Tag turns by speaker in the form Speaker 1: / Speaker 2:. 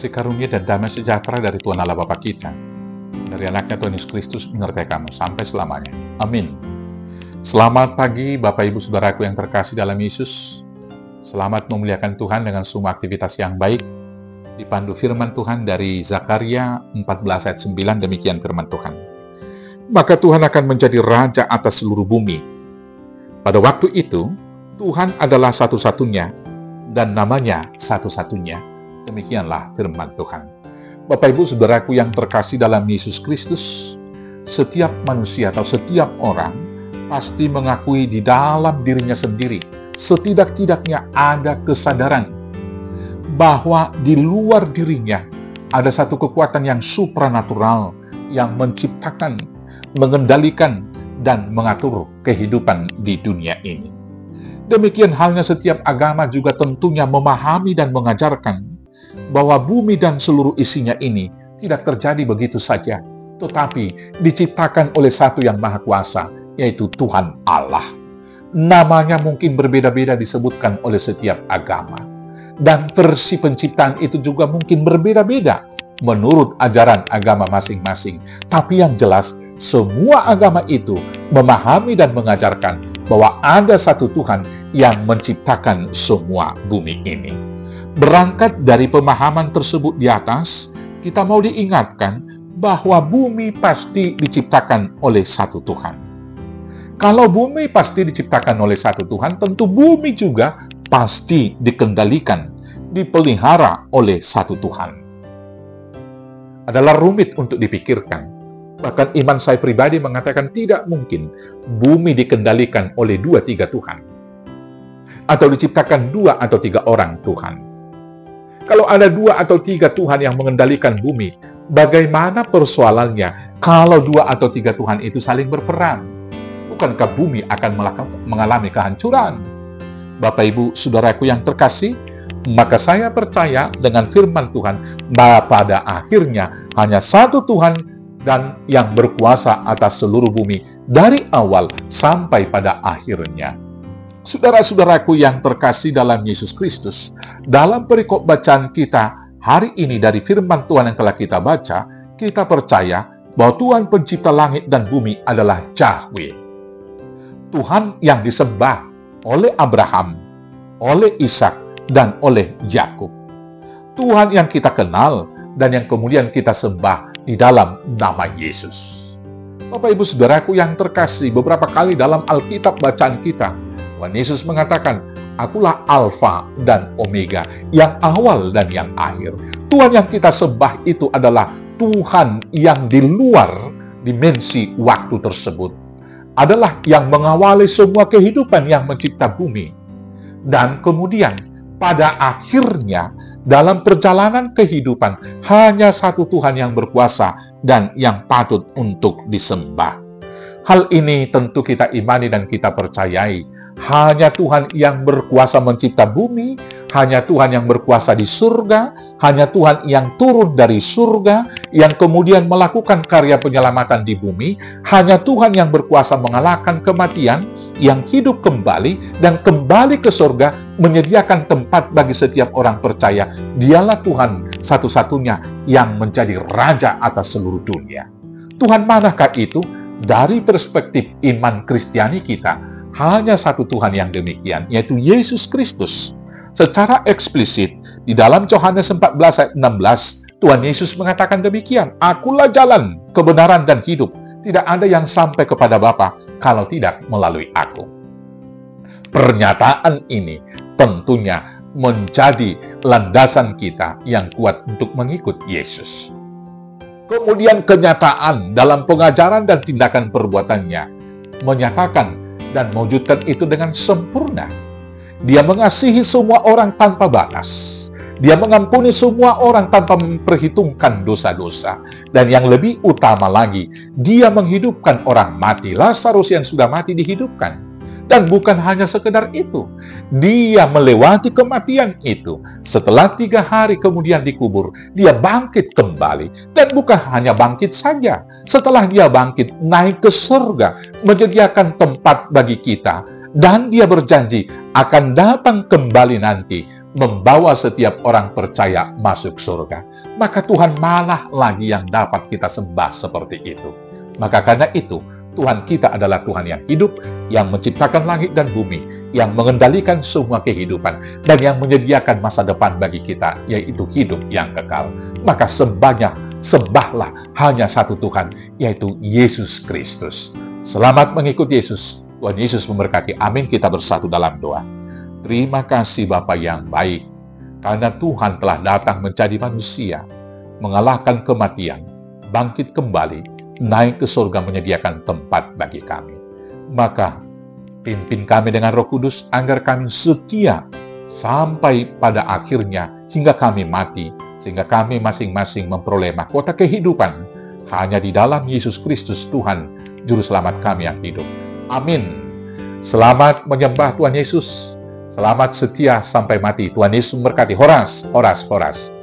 Speaker 1: Kasih karunia dan damai sejahtera dari Tuhan Allah Bapa kita, dari anaknya Tuhan Yesus Kristus menyertai kamu sampai selamanya. Amin. Selamat pagi Bapak Ibu Saudaraku yang terkasih dalam Yesus. Selamat memuliakan Tuhan dengan semua aktivitas yang baik. Dipandu firman Tuhan dari Zakaria 14 ayat 9, demikian firman Tuhan. Maka Tuhan akan menjadi raja atas seluruh bumi. Pada waktu itu, Tuhan adalah satu-satunya dan namanya satu-satunya. Demikianlah firman Tuhan. Bapak Ibu Saudaraku yang terkasih dalam Yesus Kristus, setiap manusia atau setiap orang pasti mengakui di dalam dirinya sendiri, setidak-tidaknya ada kesadaran bahwa di luar dirinya ada satu kekuatan yang supranatural yang menciptakan, mengendalikan, dan mengatur kehidupan di dunia ini. Demikian halnya setiap agama juga tentunya memahami dan mengajarkan bahwa bumi dan seluruh isinya ini tidak terjadi begitu saja, tetapi diciptakan oleh satu yang maha kuasa, yaitu Tuhan Allah. Namanya mungkin berbeda-beda disebutkan oleh setiap agama, dan versi penciptaan itu juga mungkin berbeda-beda menurut ajaran agama masing-masing. Tapi yang jelas, semua agama itu memahami dan mengajarkan bahwa ada satu Tuhan yang menciptakan semua bumi ini. Berangkat dari pemahaman tersebut di atas, kita mau diingatkan bahwa bumi pasti diciptakan oleh satu Tuhan. Kalau bumi pasti diciptakan oleh satu Tuhan, tentu bumi juga pasti dikendalikan, dipelihara oleh satu Tuhan. Adalah rumit untuk dipikirkan. Bahkan iman saya pribadi mengatakan tidak mungkin bumi dikendalikan oleh 2-3 Tuhan. Atau diciptakan 2 atau 3 orang Tuhan. Kalau ada 2 atau 3 Tuhan yang mengendalikan bumi, bagaimana persoalannya kalau 2 atau 3 Tuhan itu saling berperang? Bukankah bumi akan mengalami kehancuran? Bapak Ibu Saudaraku yang terkasih, maka saya percaya dengan firman Tuhan bahwa pada akhirnya hanya satu Tuhan dan yang berkuasa atas seluruh bumi dari awal sampai pada akhirnya. Saudara-saudaraku yang terkasih dalam Yesus Kristus, dalam perikop bacaan kita hari ini dari firman Tuhan yang telah kita baca, kita percaya bahwa Tuhan pencipta langit dan bumi adalah Yahweh. Tuhan yang disembah oleh Abraham, oleh Ishak, dan oleh Yakub. Tuhan yang kita kenal dan yang kemudian kita sembah di dalam nama Yesus. Bapak Ibu Saudaraku yang terkasih, beberapa kali dalam Alkitab bacaan kita, Tuhan Yesus mengatakan, Akulah Alfa dan Omega, yang awal dan yang akhir. Tuhan yang kita sembah itu adalah Tuhan yang di luar dimensi waktu tersebut. Adalah yang mengawali semua kehidupan yang mencipta bumi. Dan kemudian pada akhirnya dalam perjalanan kehidupan hanya satu Tuhan yang berkuasa dan yang patut untuk disembah. Hal ini tentu kita imani dan kita percayai. Hanya Tuhan yang berkuasa mencipta bumi, hanya Tuhan yang berkuasa di surga, hanya Tuhan yang turun dari surga, yang kemudian melakukan karya penyelamatan di bumi, hanya Tuhan yang berkuasa mengalahkan kematian, yang hidup kembali dan kembali ke surga, menyediakan tempat bagi setiap orang percaya. Dialah Tuhan satu-satunya yang menjadi raja atas seluruh dunia. Tuhan manakah itu? Dari perspektif iman Kristiani kita, hanya satu Tuhan yang demikian, yaitu Yesus Kristus. Secara eksplisit, di dalam Yohanes 14 ayat 16, Tuhan Yesus mengatakan demikian, Akulah jalan, kebenaran, dan hidup. Tidak ada yang sampai kepada Bapa kalau tidak melalui aku. Pernyataan ini tentunya menjadi landasan kita yang kuat untuk mengikut Yesus. Kemudian kenyataan dalam pengajaran dan tindakan perbuatannya menyatakan dan mewujudkan itu dengan sempurna. Dia mengasihi semua orang tanpa batas. Dia mengampuni semua orang tanpa memperhitungkan dosa-dosa. Dan yang lebih utama lagi, dia menghidupkan orang mati. Lazarus yang sudah mati dihidupkan. Dan bukan hanya sekedar itu, dia melewati kematian itu. Setelah 3 hari kemudian dikubur, dia bangkit kembali. Dan bukan hanya bangkit saja, setelah dia bangkit, naik ke surga, menyediakan tempat bagi kita. Dan dia berjanji akan datang kembali nanti membawa setiap orang percaya masuk surga, maka Tuhan mana lagi yang dapat kita sembah seperti itu. Maka karena itu, Tuhan kita adalah Tuhan yang hidup, yang menciptakan langit dan bumi, yang mengendalikan semua kehidupan, dan yang menyediakan masa depan bagi kita, yaitu hidup yang kekal. Maka sembahlah hanya satu Tuhan, yaitu Yesus Kristus. Selamat mengikuti Yesus. Tuhan Yesus memberkati. Amin. Kita bersatu dalam doa. Terima kasih Bapa yang baik, karena Tuhan telah datang menjadi manusia, mengalahkan kematian, bangkit kembali, naik ke surga menyediakan tempat bagi kami. Maka, pimpin kami dengan Roh Kudus agar kami setia sampai pada akhirnya hingga kami mati, sehingga kami masing-masing memperoleh mahkota kehidupan hanya di dalam Yesus Kristus Tuhan, Juru Selamat kami yang hidup. Amin. Selamat menyembah Tuhan Yesus. Selamat setia sampai mati. Tuhan Yesus memberkati. Horas, horas, horas.